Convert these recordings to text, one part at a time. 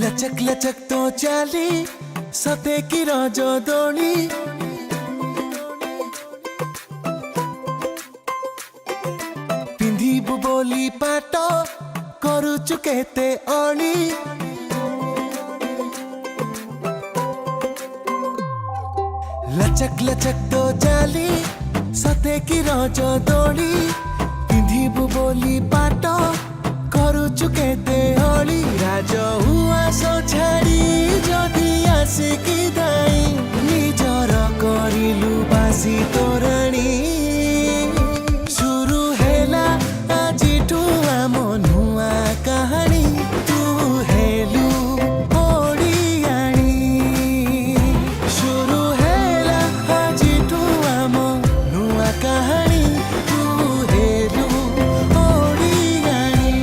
लचक लचक तो चाली सते की रज दोली पिंधिबु बोली पाट करुचु केते अली लचक लचक तो चाली सते की रज दोली पिंधिबु बोली पाट करुचु केते अली राज उआस छाड़ी जदि आसिकी दाई निजर करिलु बासी तोरणी शुरू हेला आजिठु आम नुआ कहानी तू हेलु ओडियाणी शुरू हेला आजिठु आम नुआ कहानी तू हेलु ओडियाणी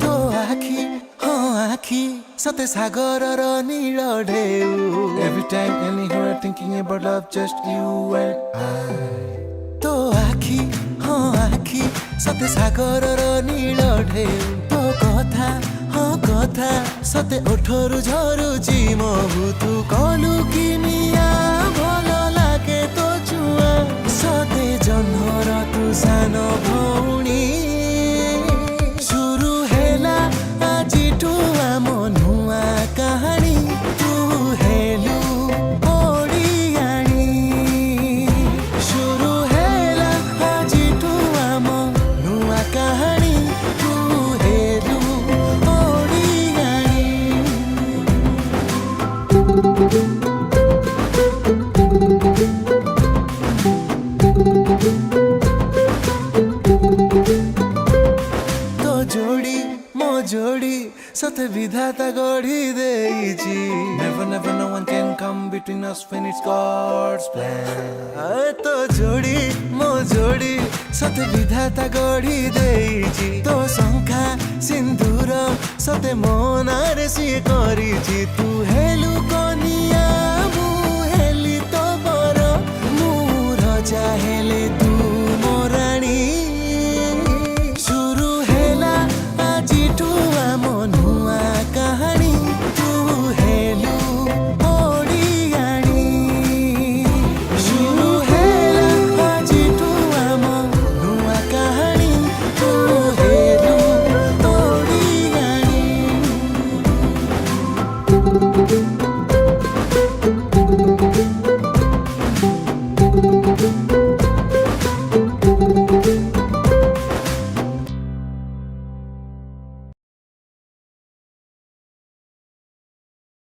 तो आखी हाँ आखी सते सागर नील ढेउ Every time, anywhere, thinking about love, just you and I. तो आखी हाँ आखी सते सागर नील ढेउ तो कथा हाँ कथा सते ओठरु झरुची महु तू कलु कि मिया भल लागे तो छुआ सते जन्मर तू सान भौणी शुरू हेला आजिठु आम नुआ कहानी तू हेलु ओडियाणी शुरू हेला आजिठु आम नुआ कहानी तू हेलु ओडियाणी तो जोड़ी मो जोड़ी सत विधाता गढ़ी देइची Never, never, no one can come between us when it's God's plan. तो जोड़ी मो जोड़ी सत विधाता गढ़ी देइची तो शंखा सिंदूर सते मोनारे सिए करिची तू हेलु कनिया मु हेली तो बर मु रजा हेले तू